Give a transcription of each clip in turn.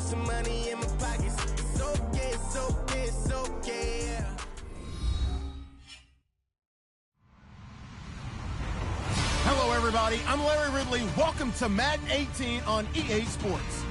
some money in my pockets. It's okay, it's okay, it's okay, yeah. Hello, everybody. I'm Larry Ridley. Welcome to Madden 18 on EA Sports.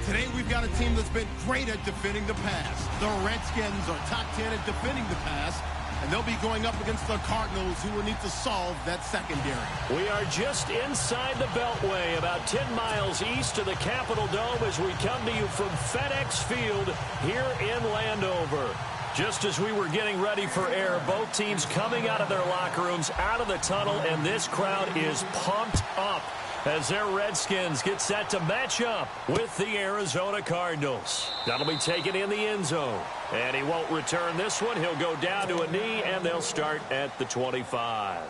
Today, we've got a team that's been great at defending the pass. The Redskins are top 10 at defending the pass, and they'll be going up against the Cardinals, who will need to solve that secondary. We are just inside the Beltway, about 10 miles east of the Capitol Dome as we come to you from FedEx Field here in Landover. Just as we were getting ready for air, both teams coming out of their locker rooms, out of the tunnel, and this crowd is pumped up as their Redskins get set to match up with the Arizona Cardinals. That'll be taken in the end zone. And he won't return this one. He'll go down to a knee, and they'll start at the 25.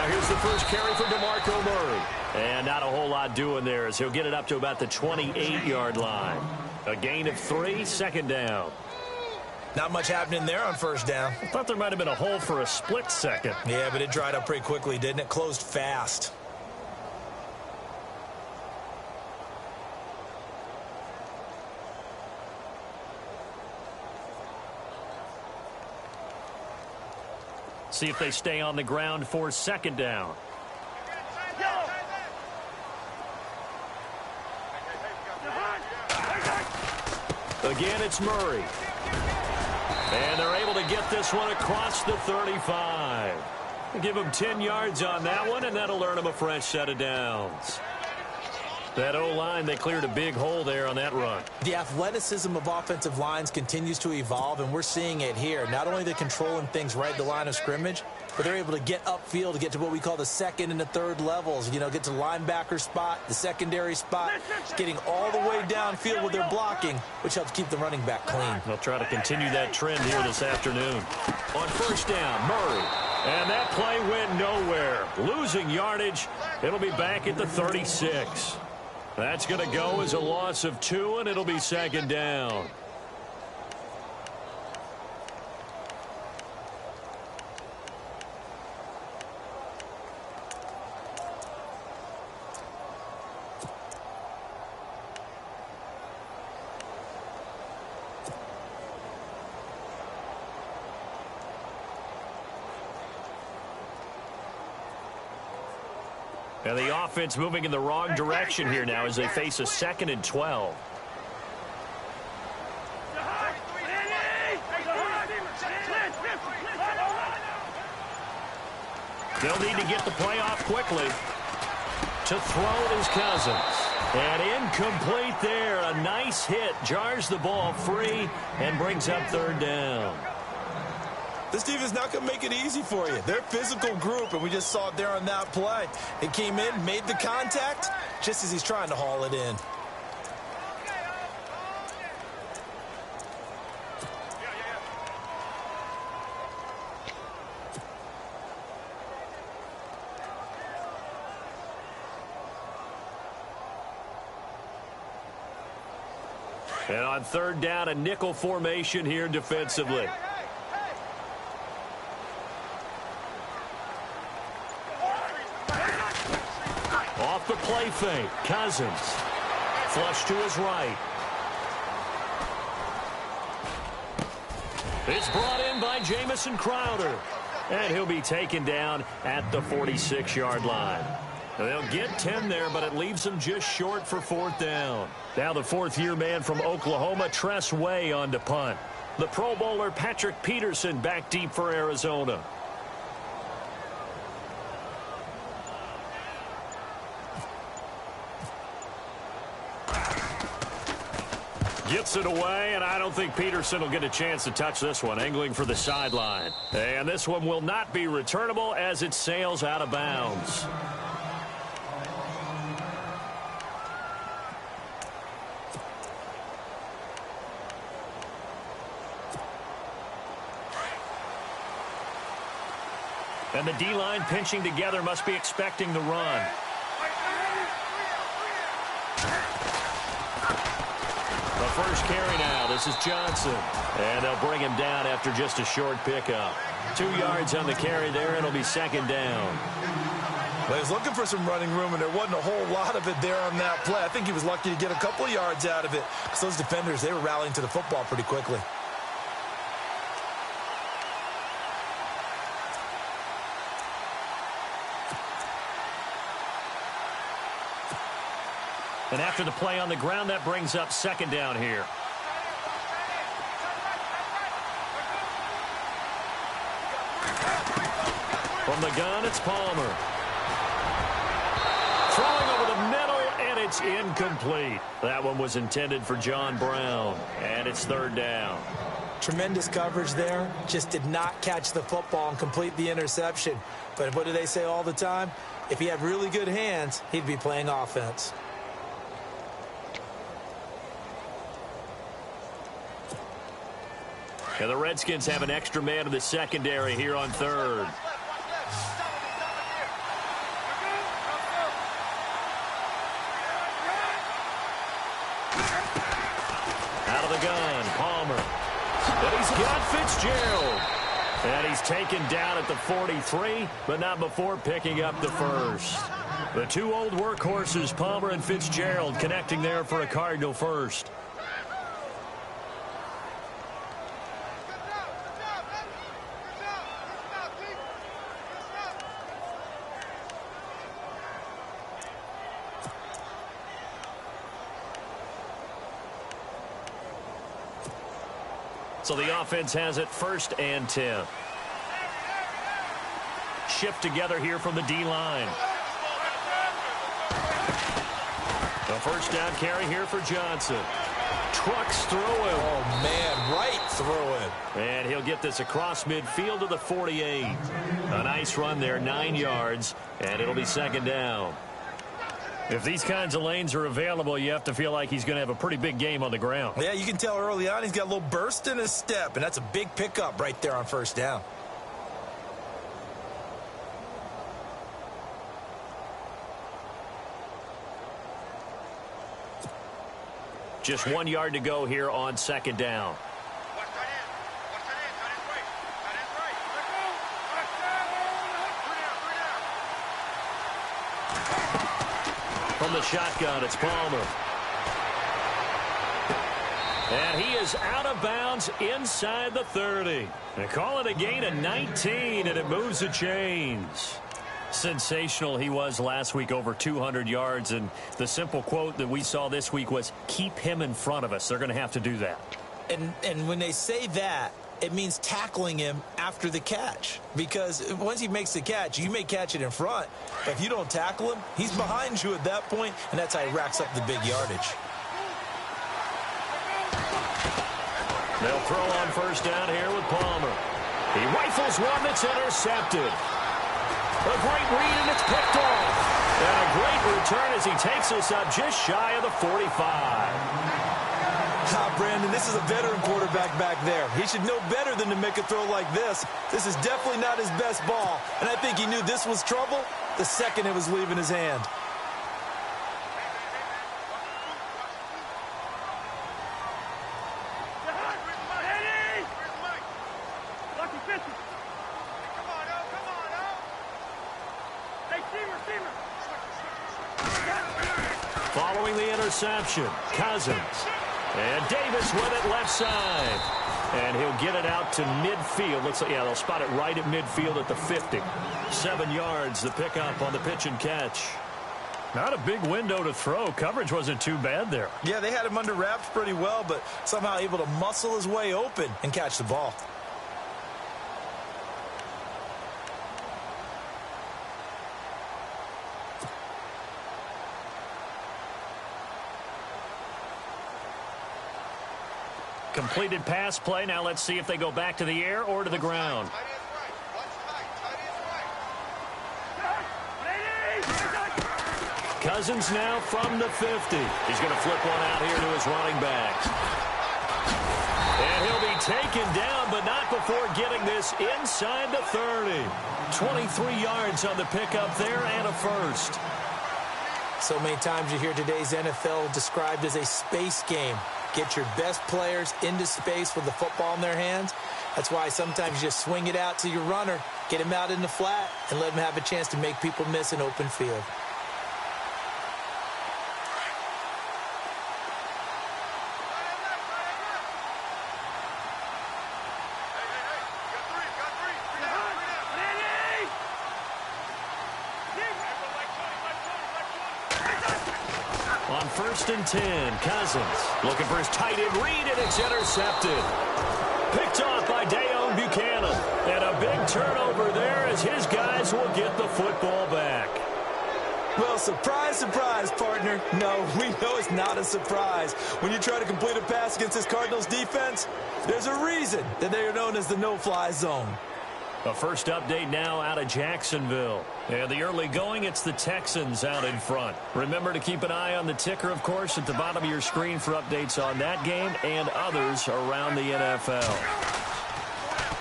Here's the first carry for DeMarco Murray. And not a whole lot doing there as he'll get it up to about the 28-yard line. A gain of 3, second down. Not much happening there on first down. I thought there might have been a hole for a split second. Yeah, but it dried up pretty quickly, didn't it? Closed fast. See if they stay on the ground for second down. Again, it's Murray. And they're able to get this one across the 35. Give them 10 yards on that one, and that'll earn them a fresh set of downs. That O-line, they cleared a big hole there on that run. The athleticism of offensive lines continues to evolve, and we're seeing it here. Not only are they controlling things right at the line of scrimmage, but they're able to get upfield to get to what we call the second and the third levels. You know, get to the linebacker spot, the secondary spot, getting all the way downfield with their blocking, which helps keep the running back clean. They'll try to continue that trend here this afternoon. On first down, Murray. And that play went nowhere. Losing yardage. It'll be back at the 36. That's going to go as a loss of 2, and it'll be second down. And the offense moving in the wrong direction here now as they face a 2nd and 12. They'll need to get the play off quickly. To throw is Cousins. And incomplete there. A nice hit. Jars the ball free and brings up third down. This team is not going to make it easy for you. They're a physical group, and we just saw it there on that play. It came in, made the contact, just as he's trying to haul it in. And on third down, a nickel formation here defensively. Off the play fake, Cousins. Flush to his right. It's brought in by Jamison Crowder. And he'll be taken down at the 46-yard line. They'll get 10 there, but it leaves them just short for fourth down. Now the fourth-year man from Oklahoma, Tress Way, on to punt. The Pro Bowler Patrick Peterson back deep for Arizona. Gets it away, and I don't think Peterson will get a chance to touch this one, angling for the sideline. And this one will not be returnable as it sails out of bounds. And the D-line pinching together must be expecting the run. The first carry now. This is Johnson. And they'll bring him down after just a short pickup. 2 yards on the carry there. It'll be second down. Well, he was looking for some running room, and there wasn't a whole lot of it there on that play. I think he was lucky to get a couple of yards out of it because those defenders, they were rallying to the football pretty quickly. And after the play on the ground, that brings up second down here. From the gun, it's Palmer. Throwing over the middle, and it's incomplete. That one was intended for John Brown, and it's third down. Tremendous coverage there. Just did not catch the football and complete the interception. But what do they say all the time? If he had really good hands, he'd be playing offense. And the Redskins have an extra man in the secondary here on third. Out of the gun, Palmer. And he's got Fitzgerald. And he's taken down at the 43, but not before picking up the first. The two old workhorses, Palmer and Fitzgerald, connecting there for a Cardinal first. So the offense has it first and 10. Shift together here from the D-line. The first down carry here for Johnson. Trucks through him. Oh, man, right through him. And he'll get this across midfield to the 48. A nice run there, 9 yards, and it'll be second down. If these kinds of lanes are available, you have to feel like he's going to have a pretty big game on the ground. Yeah, you can tell early on he's got a little burst in his step, and that's a big pickup right there on first down. Just 1 yard to go here on second down. From the shotgun, it's Palmer. And he is out of bounds inside the 30. They call it a gain of 19, and it moves the chains. Sensational he was last week, over 200 yards. And the simple quote that we saw this week was, keep him in front of us. They're going to have to do that. And when they say that, it means tackling him after the catch. Because once he makes the catch, you may catch it in front. But if you don't tackle him, he's behind you at that point, and that's how he racks up the big yardage. They'll throw on first down here with Palmer. He rifles one that's intercepted. A great read, and it's picked off. And a great return as he takes us up just shy of the 45. Brandon, this is a veteran quarterback back there. He should know better than to make a throw like this. This is definitely not his best ball, and I think he knew this was trouble the second it was leaving his hand. Following the interception, Cousins. And Davis with it left side. And he'll get it out to midfield. Looks like, yeah, they'll spot it right at midfield at the 50. 7 yards, the pickup on the pitch and catch. Not a big window to throw. Coverage wasn't too bad there. Yeah, they had him under wraps pretty well, but somehow able to muscle his way open and catch the ball. Completed pass play. Now let's see if they go back to the air or to the ground. Cousins now from the 50. He's going to flip one out here to his running back. And he'll be taken down, but not before getting this inside the 30. 23 yards on the pickup there and a first. So many times you hear today's NFL described as a space game. Get your best players into space with the football in their hands. That's why sometimes you just swing it out to your runner, get him out in the flat, and let him have a chance to make people miss an open field. On 1st and 10, Cousins looking for his tight end read, and it's intercepted. Picked off by Dayon Buchanan. And a big turnover there as his guys will get the football back. Well, surprise, surprise, partner. No, we know it's not a surprise. When you try to complete a pass against this Cardinals defense, there's a reason that they are known as the no-fly zone. A first update now out of Jacksonville. And the early going, it's the Texans out in front. Remember to keep an eye on the ticker, of course, at the bottom of your screen for updates on that game and others around the NFL.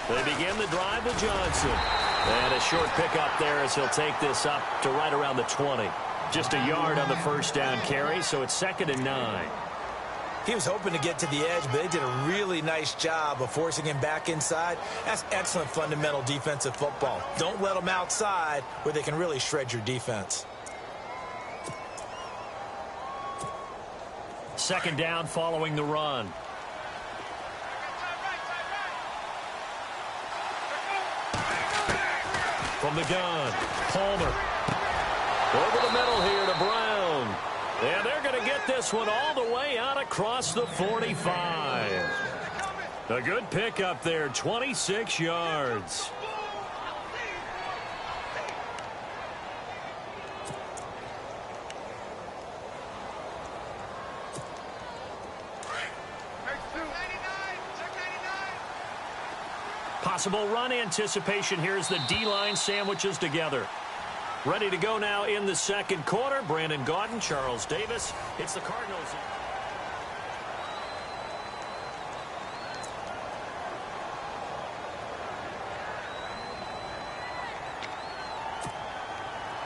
They begin the drive with Johnson. And a short pickup there as he'll take this up to right around the 20. Just a yard on the first down carry, so it's 2nd and 9. He was hoping to get to the edge, but they did a really nice job of forcing him back inside. That's excellent fundamental defensive football. Don't let them outside where they can really shred your defense. 2nd down following the run. From the gun, Palmer. Over the middle here to Brown. And they're going to get this one all the way out across the 45. A good pickup there, 26 yards. Possible run anticipation here as the D-line sandwiches together. Ready to go now in the second quarter. Brandon Gaudin, Charles Davis. It's the Cardinals.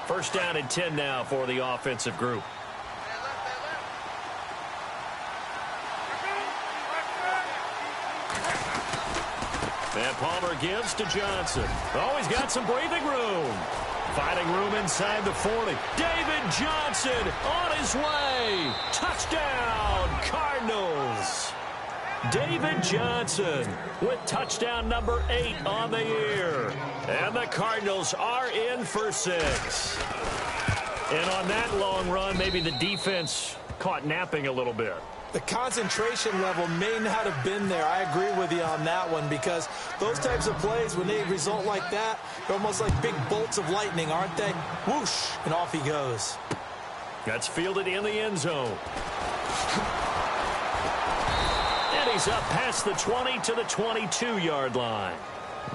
First down and 10 now for the offensive group. And Palmer gives to Johnson. Oh, he's got some breathing room. Finding room inside the 40. David Johnson on his way. Touchdown, Cardinals. David Johnson with touchdown number 8 on the year. And the Cardinals are in for 6. And on that long run, maybe the defense caught napping a little bit. The concentration level may not have been there. I agree with you on that one, because those types of plays, when they result like that, they're almost like big bolts of lightning, aren't they? Whoosh, and off he goes. That's fielded in the end zone. And he's up past the 20 to the 22-yard line.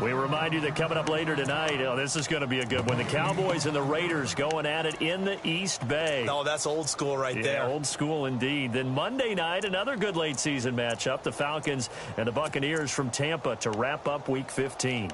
We remind you that coming up later tonight, this is going to be a good one. The Cowboys and the Raiders going at it in the East Bay. Oh, that's old school right there. Yeah, old school indeed. Then Monday night, another good late-season matchup. The Falcons and the Buccaneers from Tampa to wrap up Week 15.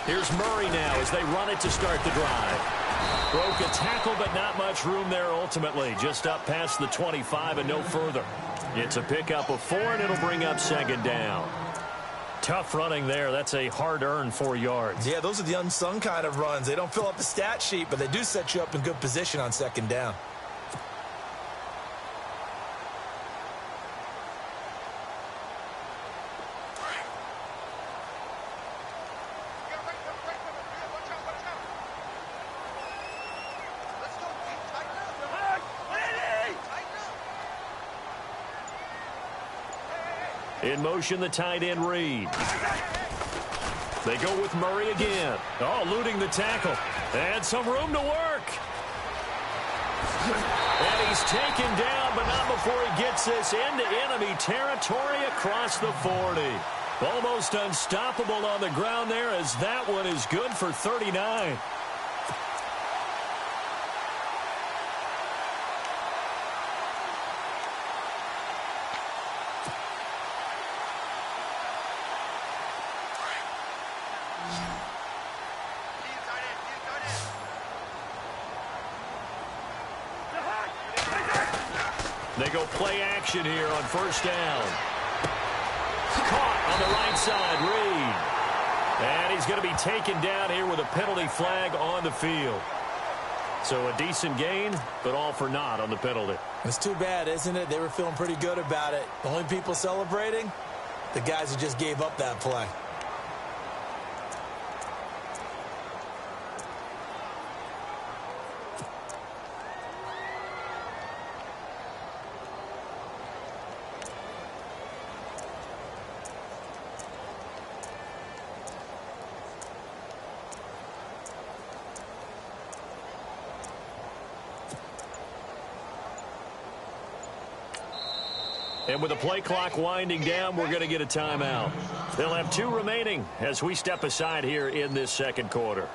Here's Murray now as they run it to start the drive. Broke a tackle, but not much room there ultimately. Just up past the 25 and no further. It's a pickup of 4, and it'll bring up 2nd down. Tough running there. That's a hard-earned 4 yards. Yeah, those are the unsung kind of runs. They don't fill up the stat sheet, but they do set you up in good position on 2nd down. In motion, the tight end Reed. They go with Murray again. Oh, eluding the tackle. And some room to work. And he's taken down, but not before he gets this into enemy territory across the 40. Almost unstoppable on the ground there, as that one is good for 39. They go play action here on first down. Caught on the right side, Reed. And he's going to be taken down here with a penalty flag on the field. So a decent gain, but all for naught on the penalty. It's too bad, isn't it? They were feeling pretty good about it. The only people celebrating, the guys who just gave up that play. And with the play clock winding down, we're going to get a timeout. They'll have 2 remaining as we step aside here in this second quarter.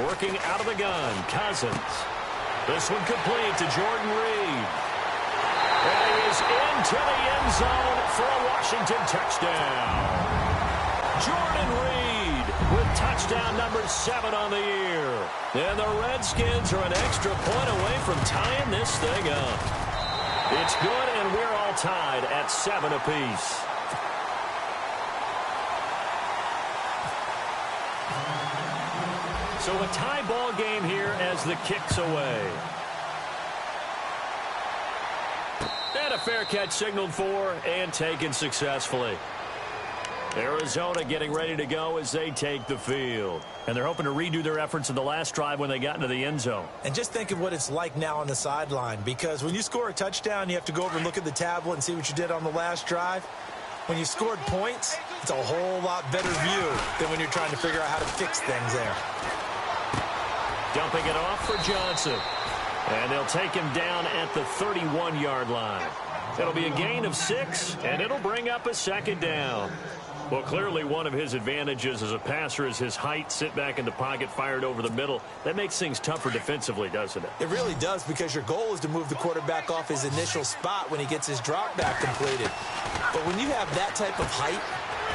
Working out of the gun, Cousins. This one complete to Jordan Reed. And he is into the end zone for a Washington touchdown. Jordan Reed with touchdown number 7 on the year. And the Redskins are an extra point away from tying this thing up. It's good, and we're all tied at 7 apiece. So a tie ball game here as the kick's away. And a fair catch signaled for and taken successfully. Arizona getting ready to go as they take the field. And they're hoping to redo their efforts in the last drive when they got into the end zone. And just think of what it's like now on the sideline, because when you score a touchdown, you have to go over and look at the tablet and see what you did on the last drive. When you scored points, it's a whole lot better view than when you're trying to figure out how to fix things there. Dumping it off for Johnson. And they'll take him down at the 31-yard line. It'll be a gain of 6, and it'll bring up a second down. Well, clearly one of his advantages as a passer is his height, sit back in the pocket, fired over the middle. That makes things tougher defensively, doesn't it? It really does, because your goal is to move the quarterback off his initial spot when he gets his drop back completed. But when you have that type of height,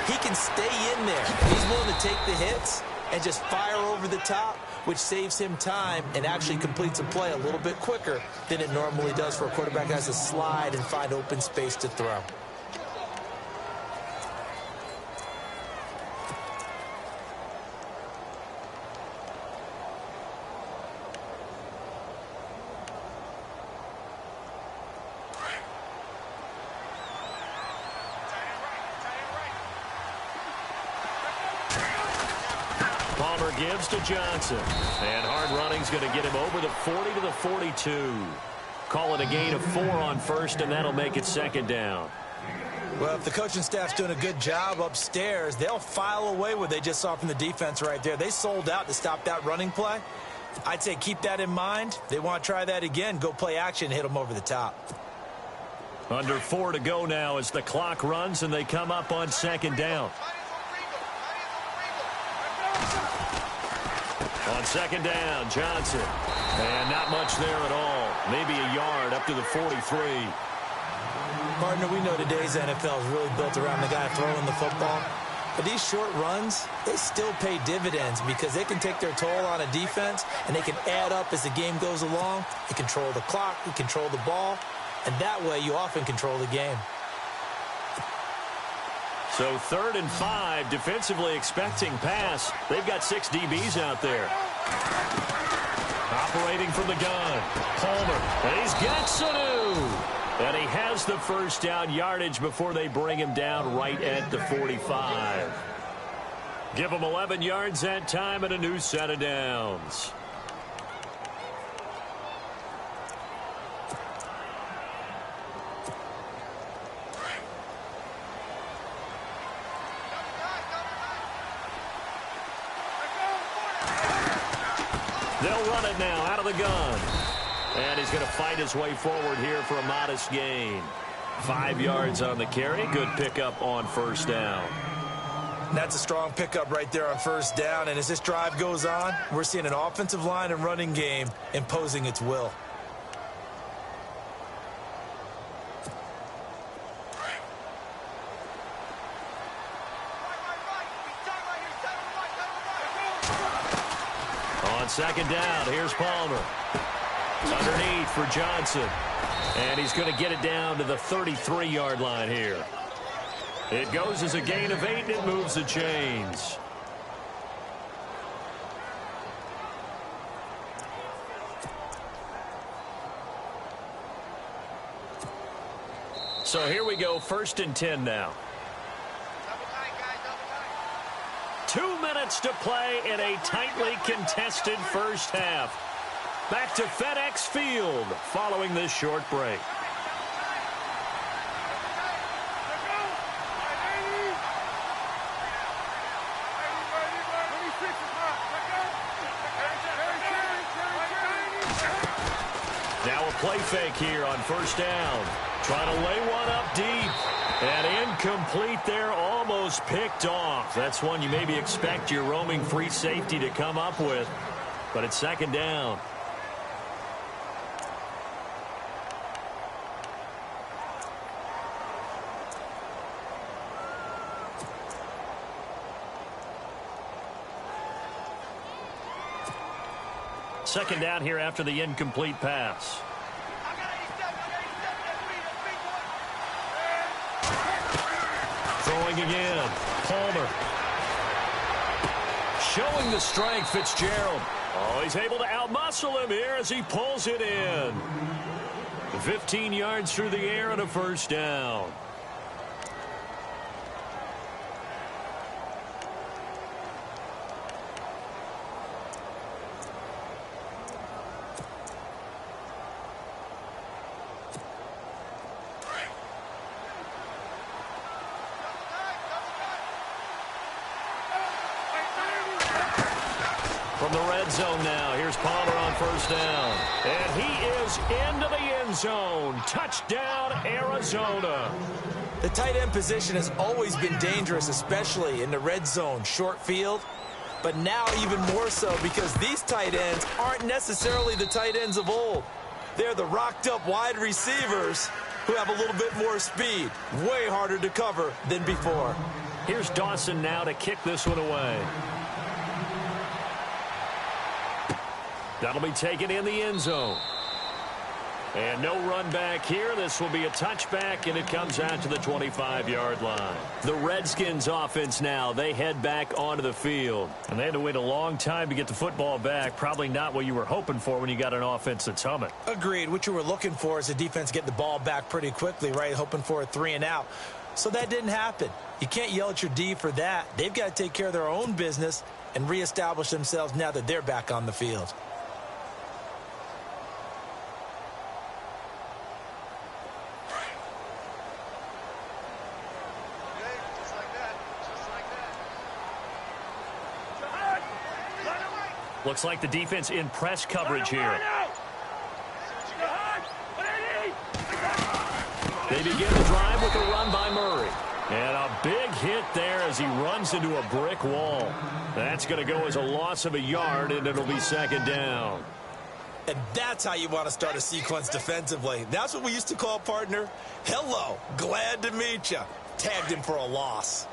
he can stay in there. He's willing to take the hits and just fire over the top, which saves him time and actually completes a play a little bit quicker than it normally does for a quarterback that has to slide and find open space to throw. Gives to Johnson. And hard running's going to get him over the 40 to the 42. Call it a gain of 4 on first, and that'll make it second down. Well, if the coaching staff's doing a good job upstairs, they'll file away what they just saw from the defense right there. They sold out to stop that running play. I'd say keep that in mind. They want to try that again. Go play action, hit them over the top. Under 4 to go now as the clock runs, and they come up on second down. On second down, Johnson. And not much there at all. Maybe a yard up to the 43. Partner, we know today's NFL is really built around the guy throwing the football. But these short runs, they still pay dividends because they can take their toll on a defense, and they can add up as the game goes along. They control the clock, they control the ball, and that way you often control the game. So 3rd and 5, defensively expecting pass. They've got 6 DBs out there. Operating from the gun, Palmer, and he's got Sanu. And he has the first down yardage before they bring him down right at the 45. Give them 11 yards that time and a new set of downs. They'll run it now out of the gun. And he's going to fight his way forward here for a modest gain. 5 yards on the carry. Good pickup on first down. That's a strong pickup right there on first down. And as this drive goes on, we're seeing an offensive line and running game imposing its will. On second down, here's Palmer. Underneath for Johnson. And he's going to get it down to the 33-yard line here. It goes as a gain of 8, and it moves the chains. So here we go, 1st and 10 now. 2 minutes to play in a tightly contested first half. Back to FedEx Field following this short break. Now a play fake here on first down. Trying to lay one up deep. And incomplete there, almost picked off. That's one you maybe expect your roaming free safety to come up with. But it's second down. Second down here after the incomplete pass. Throwing again. Palmer. Showing the strength, Fitzgerald. Oh, he's able to outmuscle him here as he pulls it in. 15 yards through the air and a first down. From the red zone now, here's Palmer on first down. And he is into the end zone. Touchdown, Arizona. The tight end position has always been dangerous, especially in the red zone, short field. But now even more so because these tight ends aren't necessarily the tight ends of old. They're the rocked-up wide receivers who have a little bit more speed. Way harder to cover than before. Here's Dawson now to kick this one away. That'll be taken in the end zone. And no run back here. This will be a touchback, and it comes out to the 25-yard line. The Redskins offense now, they head back onto the field. And they had to wait a long time to get the football back. Probably not what you were hoping for when you got an offense that's humming. Agreed. What you were looking for is the defense get the ball back pretty quickly, right? Hoping for a 3 and out. So that didn't happen. You can't yell at your D for that. They've got to take care of their own business and reestablish themselves now that they're back on the field. Looks like the defense in press coverage here. They begin the drive with a run by Murray. And a big hit there as he runs into a brick wall. That's going to go as a loss of a yard, and it'll be second down. And that's how you want to start a sequence defensively. That's what we used to call, partner, hello, glad to meet you. Tagged him for a loss.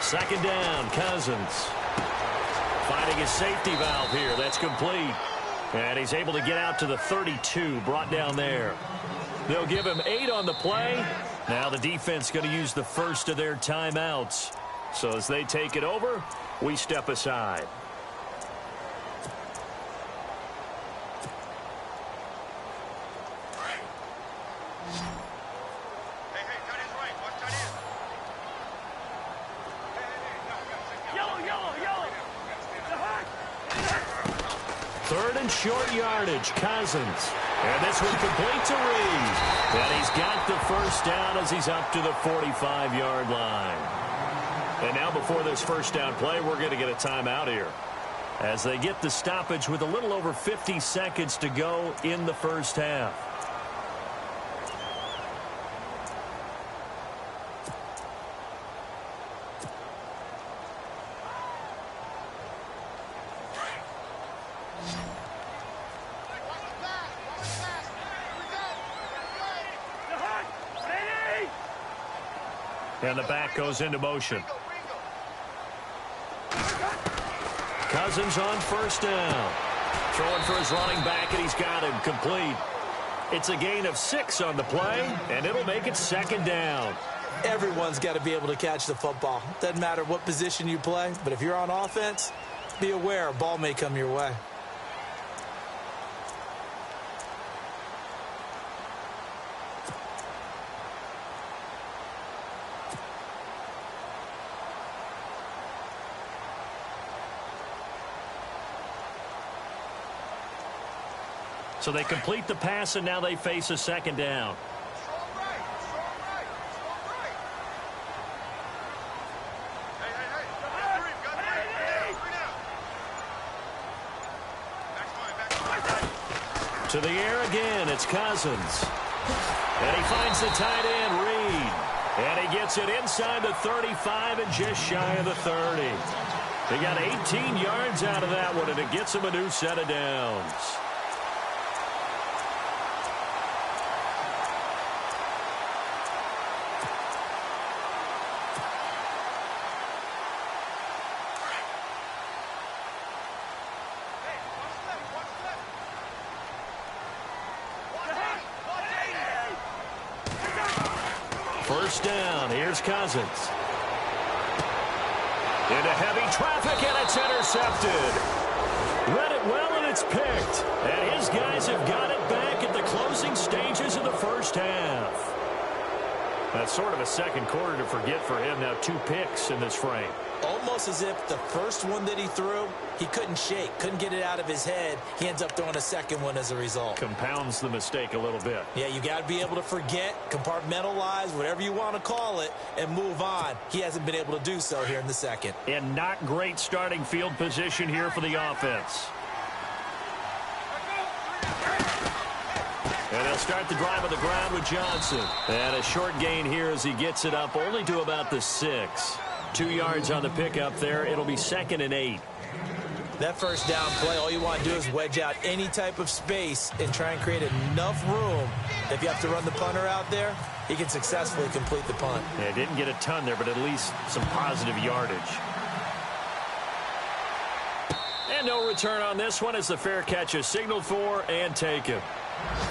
Second down, Cousins. Finding his safety valve here. That's complete. And he's able to get out to the 32, brought down there. They'll give him 8 on the play. Now the defense going to use the first of their timeouts. So as they take it over, we step aside. Third and short yardage, Cousins. And this one complete to Reed. And he's got the first down as he's up to the 45-yard line. And now before this first down play, we're going to get a timeout here, as they get the stoppage with a little over 50 seconds to go in the first half. And the back goes into motion. Cousins on first down. Throwing for his running back, and he's got him complete. It's a gain of 6 on the play, and it'll make it second down. Everyone's got to be able to catch the football. Doesn't matter what position you play, but if you're on offense, be aware a ball may come your way. So they complete the pass, and now they face a second down. To the air again, it's Cousins. And he finds the tight end, Reed. And he gets it inside the 35 and just shy of the 30. They got 18 yards out of that one, and it gets him a new set of downs. First down, here's Cousins. Into heavy traffic, and it's intercepted. Read it well, and it's picked. And his guys have got it back at the closing stages of the first half. That's sort of a second quarter to forget for him. Now 2 picks in this frame. Almost as if the first one that he threw, he couldn't shake, couldn't get it out of his head. He ends up throwing a second one as a result. Compounds the mistake a little bit. Yeah, you got to be able to forget, compartmentalize, whatever you want to call it, and move on. He hasn't been able to do so here in the second. And not great starting field position here for the offense. And they'll start the drive on the ground with Johnson. And a short gain here as he gets it up only to about the 6. 2 yards on the pickup there. It'll be 2nd and 8. That first down play, all you want to do is wedge out any type of space and try and create enough room. If you have to run the punter out there, he can successfully complete the punt. Yeah, didn't get a ton there, but at least some positive yardage. And no return on this one as the fair catch is signaled for and taken.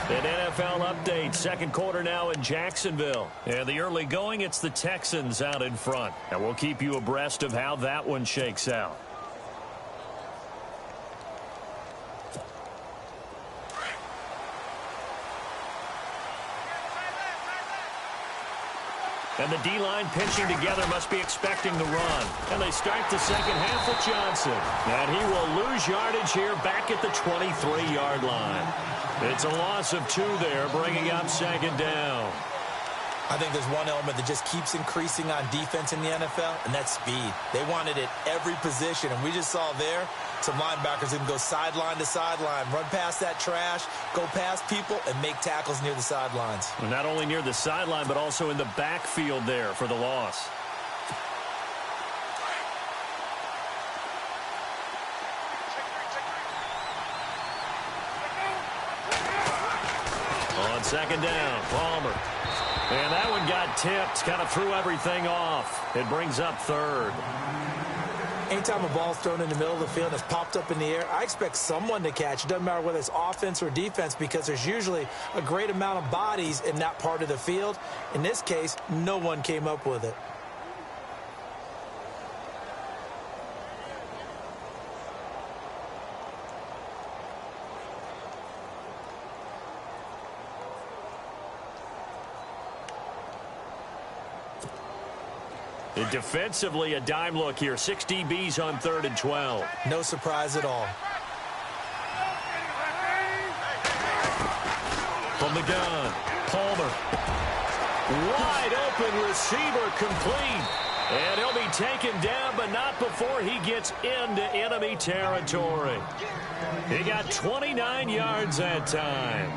An NFL update, second quarter now in Jacksonville. And the early going, it's the Texans out in front. And we'll keep you abreast of how that one shakes out. And the D-line pinching together must be expecting the run. And they start the second half with Johnson. And he will lose yardage here back at the 23-yard line. It's a loss of 2 there, bringing up second down. I think there's one element that just keeps increasing on defense in the NFL, and that's speed. They want it at every position, and we just saw there some linebackers who can go sideline to sideline, run past that trash, go past people, and make tackles near the sidelines. And not only near the sideline, but also in the backfield there for the loss. On second down, Palmer. And that one got tipped, kind of threw everything off. It brings up 3rd. Anytime a ball's thrown in the middle of the field and it's popped up in the air, I expect someone to catch. It doesn't matter whether it's offense or defense, because there's usually a great amount of bodies in that part of the field. In this case, no one came up with it. Defensively, a dime look here. 6 DBs on 3rd and 12. No surprise at all. the gun. Palmer. Wide open receiver complete. And he'll be taken down, but not before he gets into enemy territory. He got 29 yards that time.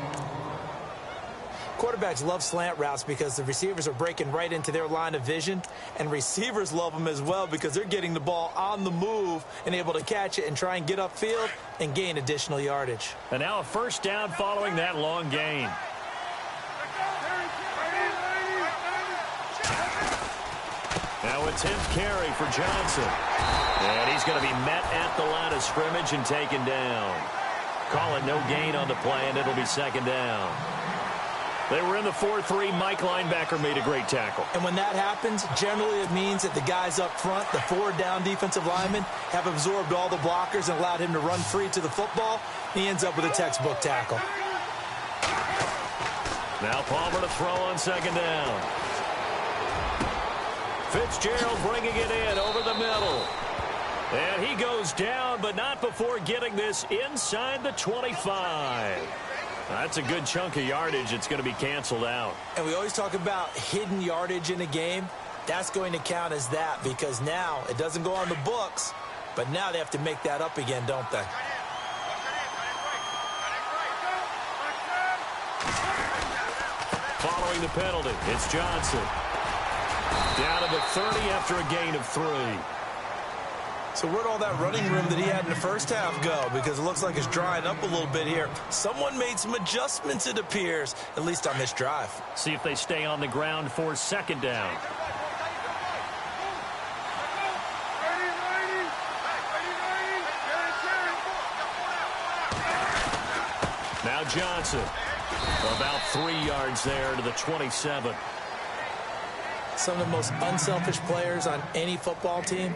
Quarterbacks love slant routes because the receivers are breaking right into their line of vision, and receivers love them as well because they're getting the ball on the move and able to catch it and try and get upfield and gain additional yardage. And now a first down following that long gain. Now it's his carry for Johnson. And he's going to be met at the line of scrimmage and taken down. Call it no gain on the play, and it'll be second down. They were in the 4-3. Mike linebacker made a great tackle. And when that happens, generally it means that the guys up front, the forward down defensive linemen, have absorbed all the blockers and allowed him to run free to the football. He ends up with a textbook tackle. Now Palmer to throw on second down. Fitzgerald bringing it in over the middle. And he goes down, but not before getting this inside the 25. That's a good chunk of yardage. It's going to be canceled out. And we always talk about hidden yardage in a game. That's going to count as that because now it doesn't go on the books, but now they have to make that up again, don't they? Following the penalty, it's Johnson. Down to the 30 after a gain of 3. So where'd all that running room that he had in the first half go? Because it looks like it's drying up a little bit here. Someone made some adjustments, it appears, at least on this drive. See if they stay on the ground for second down. Now Johnson. About 3 yards there to the 27. Some of the most unselfish players on any football team,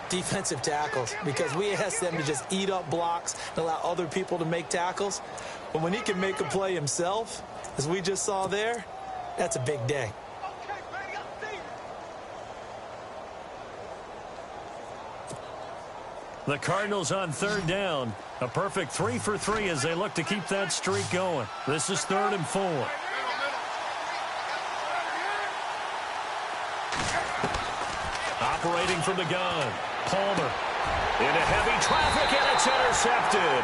defensive tackles, because we ask them to just eat up blocks and allow other people to make tackles. But when he can make a play himself, as we just saw there, that's a big day. The Cardinals on third down. A perfect 3 for 3 as they look to keep that streak going. This is 3rd and 4. Operating from the gun. Palmer. Into heavy traffic, and it's intercepted.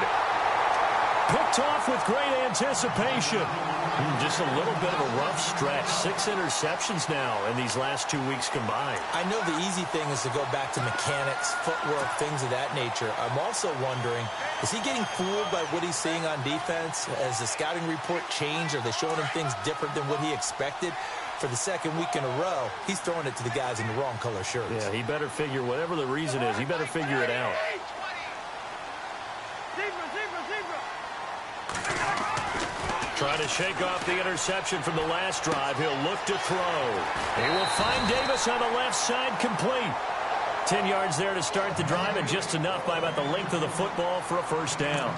Picked off with great anticipation. Just a little bit of a rough stretch. 6 interceptions now in these last 2 weeks combined. I know the easy thing is to go back to mechanics, footwork, things of that nature. I'm also wondering, is he getting fooled by what he's seeing on defense? Has the scouting report changed? Are they showing him things different than what he expected? For the second week in a row, he's throwing it to the guys in the wrong color shirts. Yeah, he better figure, whatever the reason is, he better figure it out. Trying to shake off the interception from the last drive. He'll look to throw. He will find Davis on the left side, complete. 10 yards there to start the drive, and just enough by about the length of the football for a first down.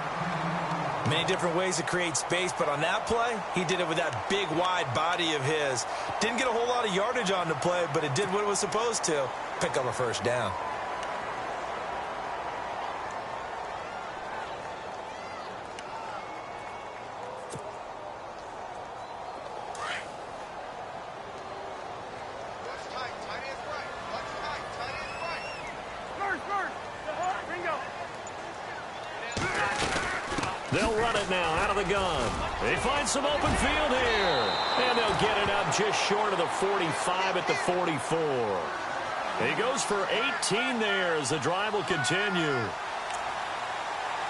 Many different ways to create space, but on that play, he did it with that big, wide body of his. Didn't get a whole lot of yardage on the play, but it did what it was supposed to, pick up a first down. They'll run it now out of the gun. They find some open field here. And they'll get it up just short of the 45 at the 44. He goes for 18 there as the drive will continue.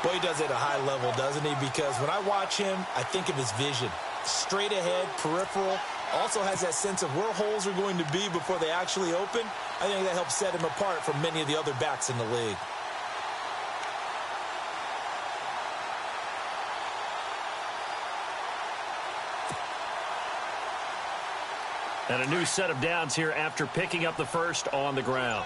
Boy, he does it at a high level, doesn't he? Because when I watch him, I think of his vision. Straight ahead, peripheral. Also has that sense of where holes are going to be before they actually open. I think that helps set him apart from many of the other backs in the league. And a new set of downs here after picking up the first on the ground.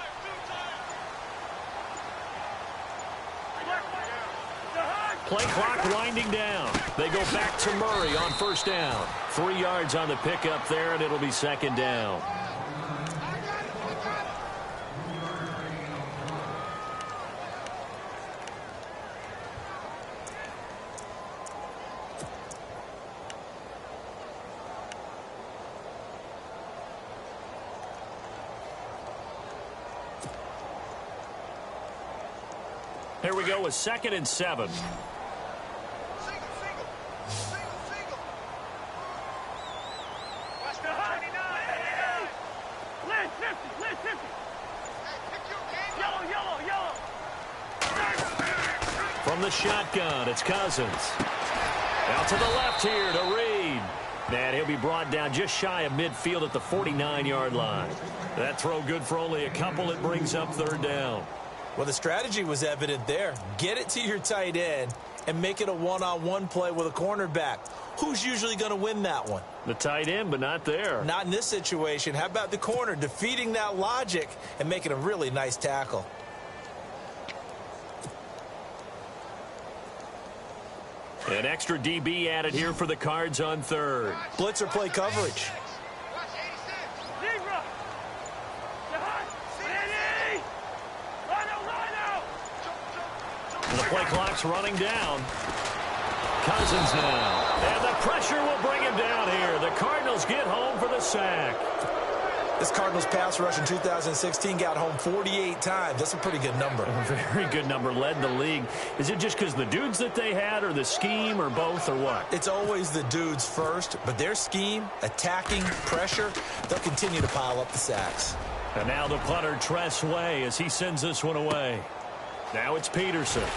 Play clock winding down. They go back to Murray on first down. 3 yards on the pickup there, and it'll be second down. here we go with 2nd and 7. From the shotgun, it's Cousins. Out to the left here to Reed. And he'll be brought down just shy of midfield at the 49-yard line. That throw good for only a couple. It brings up 3rd down. Well, the strategy was evident there. Get it to your tight end and make it a one-on-one play with a cornerback. Who's usually going to win that one? The tight end, but not there. Not in this situation. How about the corner defeating that logic and making a really nice tackle? An extra DB added here for the Cards on 3rd. Blitzer play coverage. And the play clock's running down. Cousins now. And the pressure will bring him down here. The Cardinals get home for the sack. This Cardinals pass rush in 2016 got home 48 times. That's a pretty good number. A very good number, led the league. Is it just because the dudes that they had, or the scheme, or both, or what? It's always the dudes first, but their scheme, attacking, pressure, they'll continue to pile up the sacks. And now the punter, Tress Way, as he sends this one away. Now it's Peterson.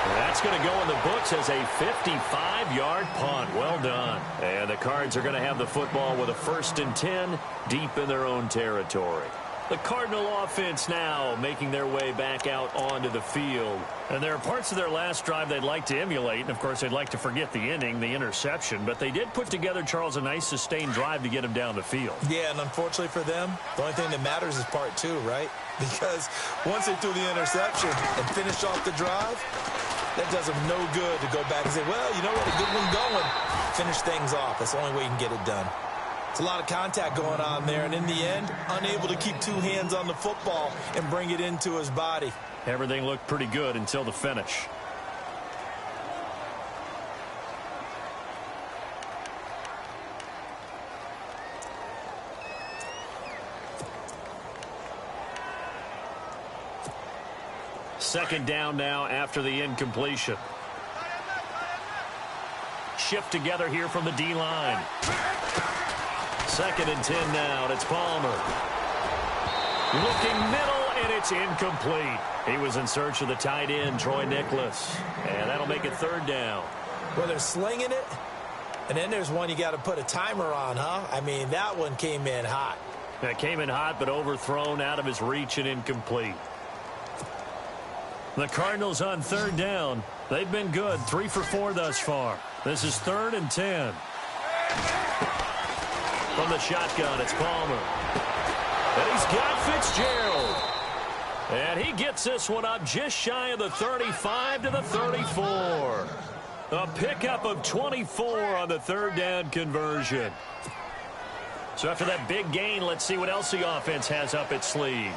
That's going to go in the books as a 55-yard punt. Well done. And the Cards are going to have the football with a 1st and 10 deep in their own territory. The Cardinal offense now making their way back out onto the field. And there are parts of their last drive they'd like to emulate. And, of course, they'd like to forget the inning, the interception. But they did put together, Charles, a nice sustained drive to get them down the field. Yeah, and unfortunately for them, the only thing that matters is part 2, right? Because once they threw the interception and finished off the drive, that does them no good to go back and say, well, you know what, a good one going. Finish things off. That's the only way you can get it done. It's a lot of contact going on there, and in the end, unable to keep 2 hands on the football and bring it into his body. Everything looked pretty good until the finish. Second down now after the incompletion. Shift together here from the D-line. 2nd and 10 now, and it's Palmer. Looking middle, and it's incomplete. He was in search of the tight end, Troy Nicholas. And that'll make it 3rd down. Well, they're slinging it, and then there's one you got to put a timer on, huh? I mean, that one came in hot. That came in hot, but overthrown, out of his reach, and incomplete. The Cardinals on 3rd down. They've been good, 3 for 4 thus far. This is 3rd and 10. From the shotgun, it's Palmer. And he's got Fitzgerald. And he gets this one up just shy of the 35 to the 34. A pickup of 24 on the 3rd down conversion. So after that big gain, let's see what else the offense has up its sleeve.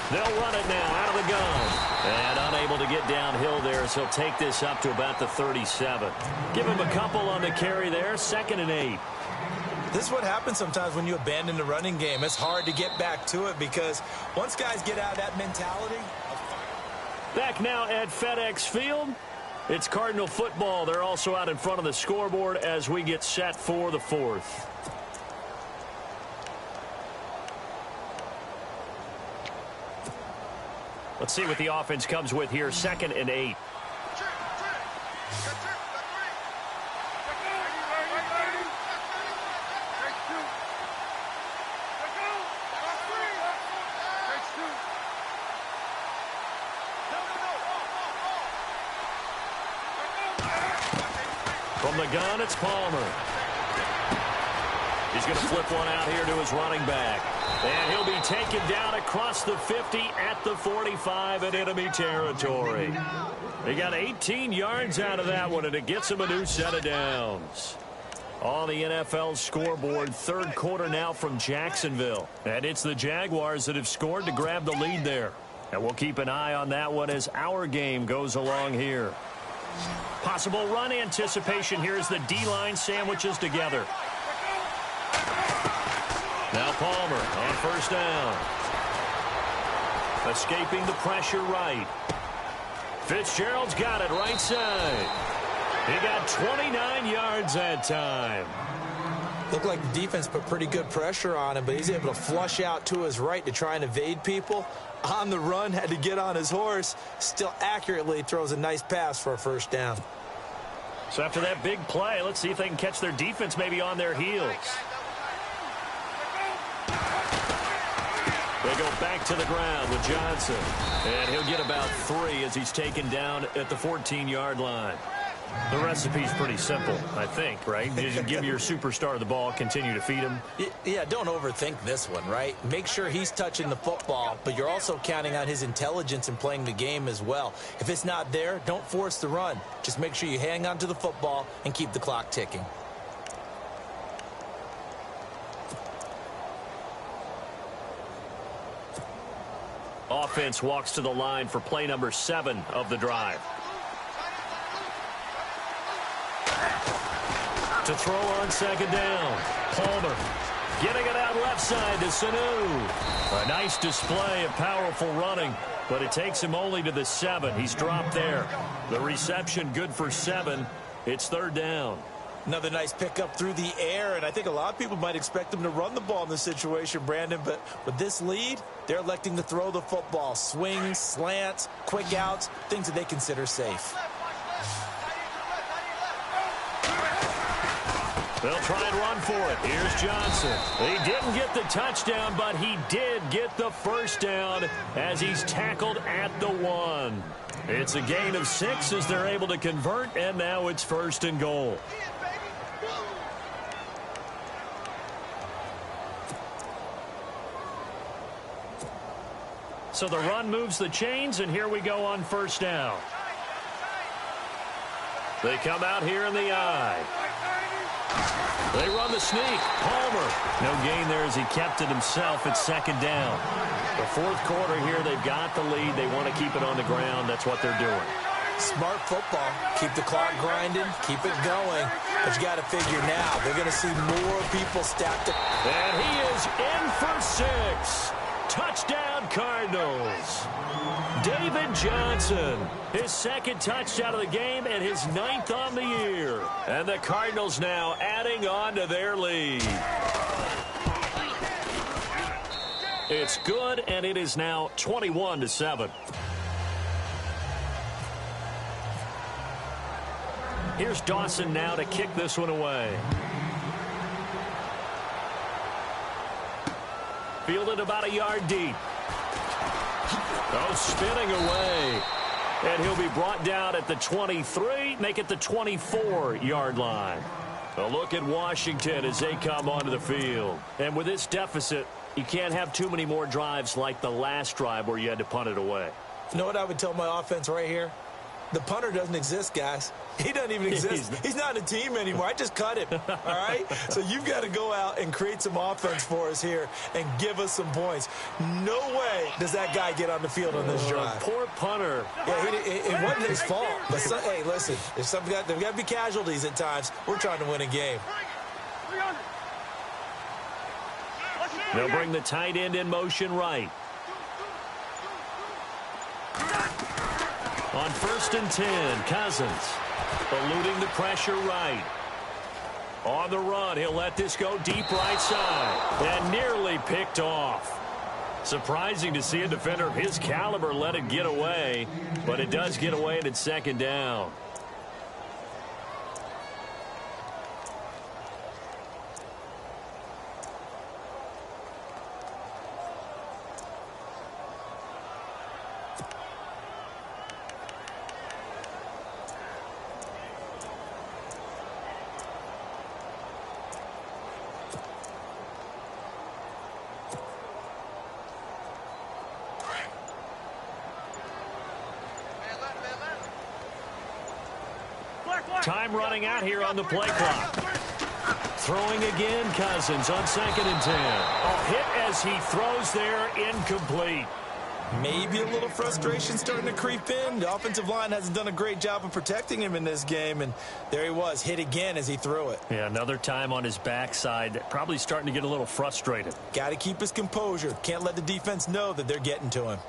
They'll run it now out of the gun. And unable to get downhill there, as he'll take this up to about the 37. Give him a couple on the carry there, 2nd and 8. This is what happens sometimes when you abandon the running game. It's hard to get back to it because once guys get out of that mentality. Back now at FedEx Field. It's Cardinal football. They're also out in front of the scoreboard as we get set for the 4th. Let's see what the offense comes with here. 2nd and 8. From the gun, it's Palmer. He's going to flip one out here to his running back. And he'll be taken down across the 50 at the 45 in enemy territory. They got 18 yards out of that one, and it gets him a new set of downs. On the NFL scoreboard, 3rd quarter now from Jacksonville. And it's the Jaguars that have scored to grab the lead there. And we'll keep an eye on that one as our game goes along here. Possible run anticipation here as the D-line sandwiches together. Now Palmer on first down. Escaping the pressure right. Fitzgerald's got it right side. He got 29 yards that time. Looked like the defense put pretty good pressure on him, but he's able to flush out to his right to try and evade people. On the run, had to get on his horse. Still accurately throws a nice pass for a first down. So after that big play, let's see if they can catch their defense maybe on their heels. They go back to the ground with Johnson. And he'll get about 3 as he's taken down at the 14-yard line. The recipe's pretty simple, I think, right? You just give your superstar the ball, continue to feed him. Yeah, don't overthink this one, right? Make sure he's touching the football, but you're also counting on his intelligence in playing the game as well. If it's not there, don't force the run. Just make sure you hang on to the football and keep the clock ticking. Offense walks to the line for play number 7 of the drive. To throw on second down. Palmer getting it out left side to Sanu. A nice display of powerful running, but it takes him only to the 7. He's dropped there. The reception good for 7. It's third down. Another nice pickup through the air, and I think a lot of people might expect him to run the ball in this situation, Brandon, but with this lead, they're electing to throw the football. Swings, slants, quick outs, things that they consider safe. They'll try and run for it. Here's Johnson. He didn't get the touchdown, but he did get the first down as he's tackled at the 1. It's a gain of 6 as they're able to convert, and now it's first and goal. So the run moves the chains, and here we go on first down. They come out here in the eye. They run the sneak. Palmer. No gain there as he kept it himself at second down. The fourth quarter here, they've got the lead. They want to keep it on the ground. That's what they're doing. Smart football. Keep the clock grinding. Keep it going. But you got to figure now, they're going to see more people stacked up. And he is in for 6. Touchdown, Cardinals. David Johnson, his second touchdown of the game and his 9th on the year. And the Cardinals now adding on to their lead. It's good, and it is now 21-7. Here's Dawson now to kick this one away. Fielded about a yard deep. Oh, spinning away. And he'll be brought down at the 23, make it the 24-yard line. A look at Washington as they come onto the field. And with this deficit, you can't have too many more drives like the last drive where you had to punt it away. You know what I would tell my offense right here? The punter doesn't exist, guys. He doesn't even exist. He's not a team anymore. I just cut him, all right? So you've got to go out and create some offense for us here and give us some points. No way does that guy get on the field on this drive. Poor punter. Yeah, it wasn't his fault. But hey, listen, there's got to be casualties at times. We're trying to win a game. They'll bring the tight end in motion right. On 1st and 10, Cousins eluding the pressure right. On the run, he'll let this go deep right side and nearly picked off. Surprising to see a defender of his caliber let it get away, but it does get away and it's second down. Time running out here on the play clock. Throwing again, Cousins on 2nd and 10. A hit as he throws there, incomplete. Maybe a little frustration starting to creep in. The offensive line hasn't done a great job of protecting him in this game, and there he was, hit again as he threw it. Yeah, another time on his backside, probably starting to get a little frustrated. Got to keep his composure. Can't let the defense know that they're getting to him.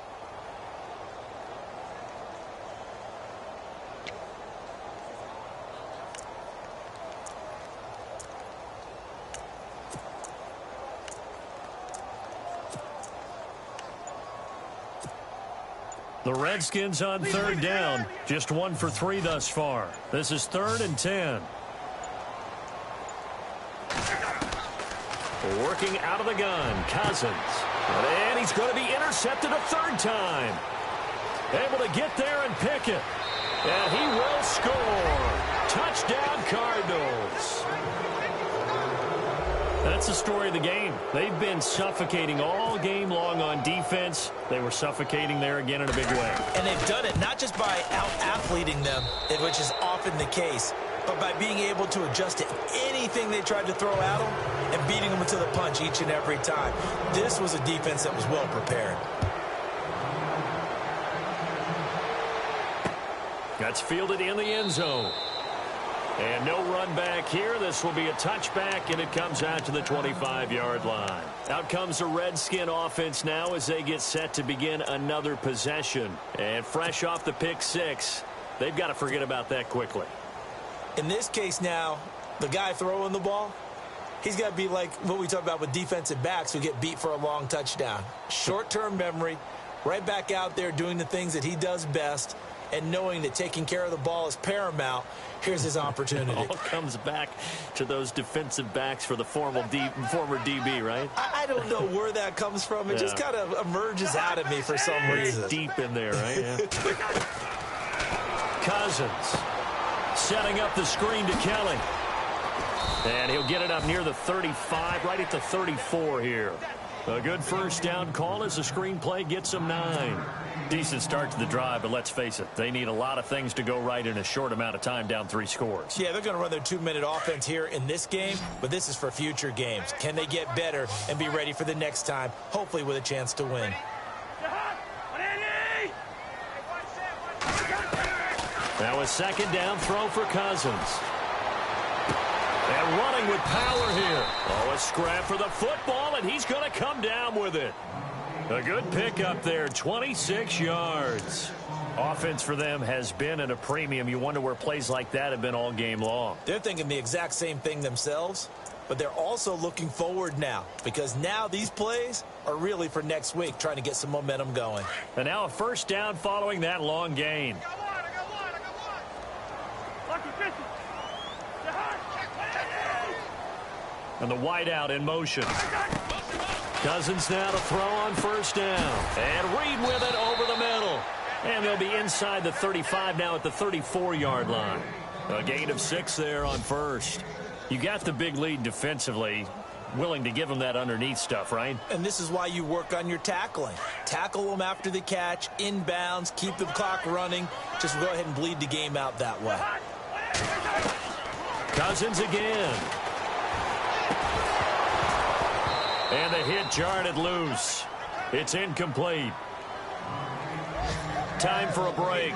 The Redskins on third down. Just 1 for 3 thus far. This is 3rd and 10. Working out of the gun, Cousins. And he's going to be intercepted a third time. Able to get there and pick it. And he will score. Touchdown, Cardinals. That's the story of the game. They've been suffocating all game long on defense. They were suffocating there again in a big way. And they've done it not just by out-athleting them, which is often the case, but by being able to adjust to anything they tried to throw at them and beating them to the punch each and every time. This was a defense that was well prepared. That's fielded in the end zone. And no run back here. This will be a touchback, and it comes out to the 25-yard line. Out comes the Redskin offense now as they get set to begin another possession. And fresh off the pick six, they've got to forget about that quickly. In this case now, the guy throwing the ball, he's got to be like what we talk about with defensive backs who get beat for a long touchdown. Short-term memory, right back out there doing the things that he does best, and knowing that taking care of the ball is paramount. Here's his opportunity. It all comes back to those defensive backs for the former DB, right? I don't know where that comes from. It just kind of emerges out of me for some reason. It's deep in there, right? Yeah. Cousins setting up the screen to Kelly. And he'll get it up near the 35, right at the 34 here. A good first down call as the screenplay gets them 9. Decent start to the drive, but let's face it, they need a lot of things to go right in a short amount of time, down 3 scores. Yeah, they're going to run their 2-minute offense here in this game, but this is for future games. Can they get better and be ready for the next time, hopefully with a chance to win? Now a second down throw for Cousins. And running with power here. Oh, a scrap for the football, and he's going to come down with it. A good pickup there, 26 yards. Offense for them has been at a premium. You wonder where plays like that have been all game long. They're thinking the exact same thing themselves, but they're also looking forward now, because now these plays are really for next week, trying to get some momentum going. And now a first down following that long gain. And the wideout in motion. Cousins now to throw on first down. And Reed with it over the middle. And they'll be inside the 35 now at the 34-yard line. A gain of 6 there on first. You got the big lead defensively. Willing to give them that underneath stuff, right? And this is why you work on your tackling. Tackle them after the catch, inbounds, keep the clock running. Just go ahead and bleed the game out that way. Cousins again. And the hit jarred it loose. It's incomplete. Time for a break.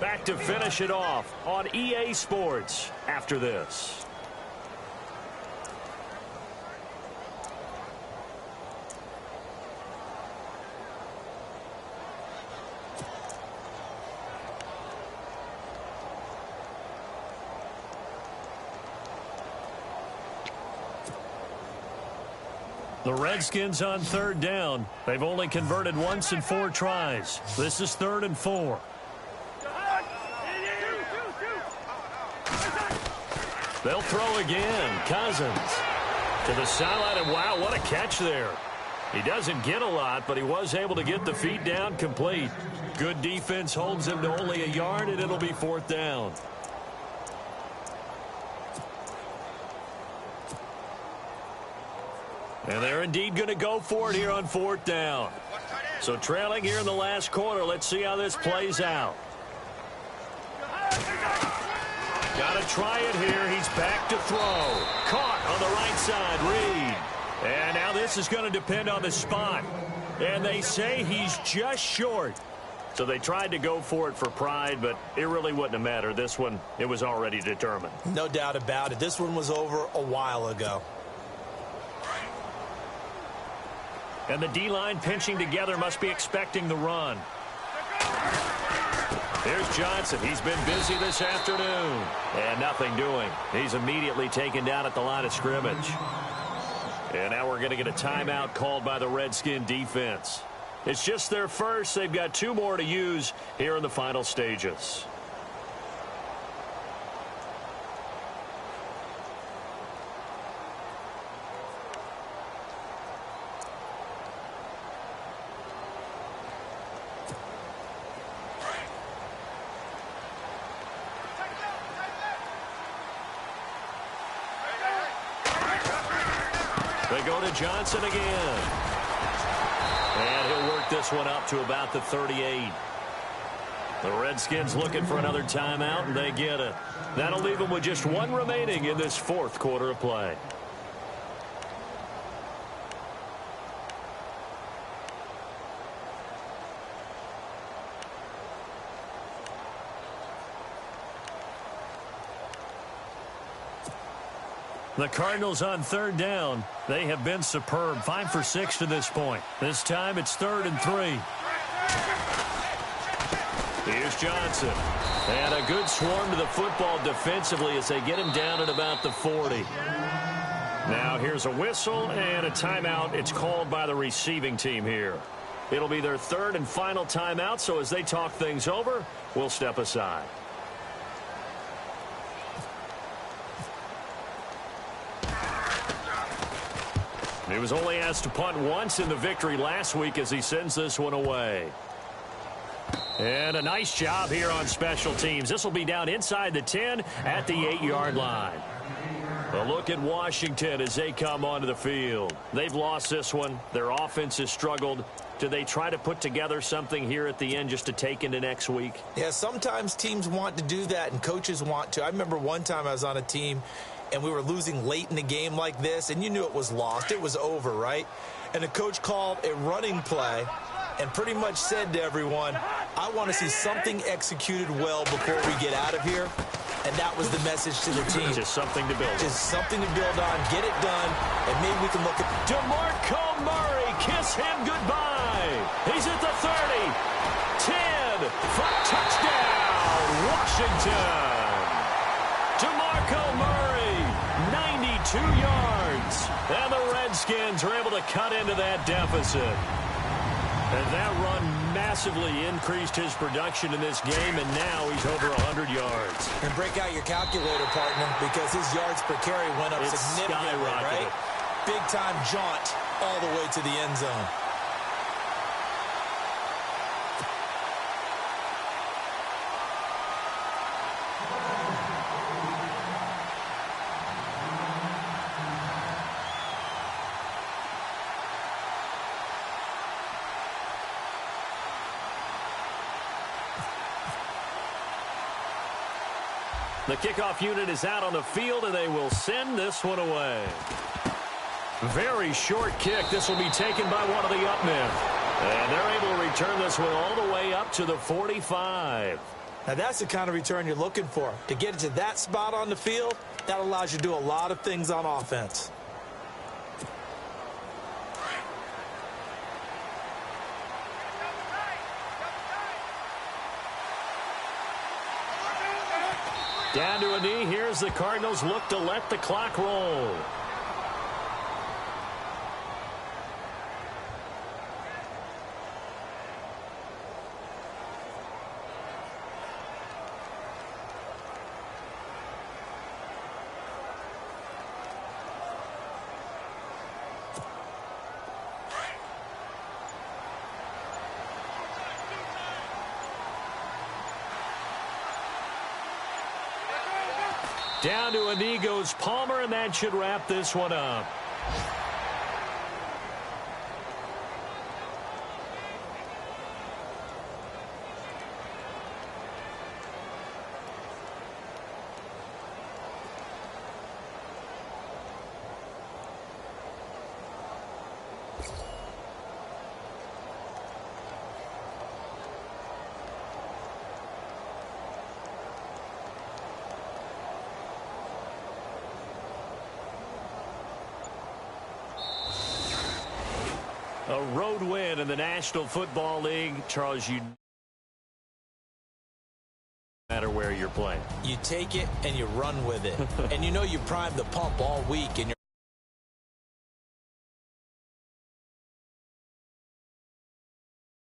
Back to finish it off on EA Sports after this. The Redskins on third down. They've only converted once in 4 tries. This is 3rd and 4. They'll throw again. Cousins to the sideline, and wow, what a catch there. He doesn't get a lot, but he was able to get the feet down complete. Good defense holds him to only a yard, and it'll be 4th down. And they're indeed going to go for it here on 4th down. So trailing here in the last quarter. Let's see how this plays out. Got to try it here. He's back to throw. Caught on the right side, Reed. And now this is going to depend on the spot. And they say he's just short. So they tried to go for it for pride, but it really wouldn't have mattered. This one, it was already determined. No doubt about it. This one was over a while ago. And the D-line pinching together must be expecting the run. Here's Johnson. He's been busy this afternoon. And nothing doing. He's immediately taken down at the line of scrimmage. And now we're going to get a timeout called by the Redskin defense. It's just their first. They've got 2 more to use here in the final stages. They go to Johnson again. And he'll work this one up to about the 38. The Redskins looking for another timeout, and they get it. That'll leave them with just 1 remaining in this 4th quarter of play. The Cardinals on 3rd down. They have been superb. 5 for 6 to this point. This time it's 3rd and 3. Here's Johnson. And a good swarm to the football defensively as they get him down at about the 40. Now here's a whistle and a timeout. It's called by the receiving team here. It'll be their 3rd and final timeout, so as they talk things over, we'll step aside. He was only asked to punt once in the victory last week as he sends this one away. And a nice job here on special teams. This will be down inside the 10 at the 8-yard line. A look at Washington as they come onto the field. They've lost this one. Their offense has struggled. Do they try to put together something here at the end just to take into next week? Yeah, sometimes teams want to do that and coaches want to. I remember one time I was on a team and we were losing late in the game like this, and you knew it was lost. It was over, right? And the coach called a running play and pretty much said to everyone, I want to see something executed well before we get out of here. And that was the message to the team. Just something to build on. Just something to build on, get it done, and maybe we can look at DeMarco Murray, kiss him goodbye. He's at the 30, 10, for touchdown, Washington. DeMarco Murray, 92 yards. And the Redskins are able to cut into that deficit. And that run massively increased his production in this game, and now he's over 100 yards. And break out your calculator, partner, because his yards per carry went up significantly, right? Big-time jaunt all the way to the end zone. The kickoff unit is out on the field, and they will send this one away. Very short kick. This will be taken by one of the up men. And they're able to return this one all the way up to the 45. Now, that's the kind of return you're looking for. To get it to that spot on the field, that allows you to do a lot of things on offense. Down to a knee. Here's the Cardinals look to let the clock roll. Down to a knee goes Palmer, and that should wrap this one up. A road win in the National Football League. Charles, you no matter where you're playing. You take it and you run with it. And you know you primed the pump all week and you're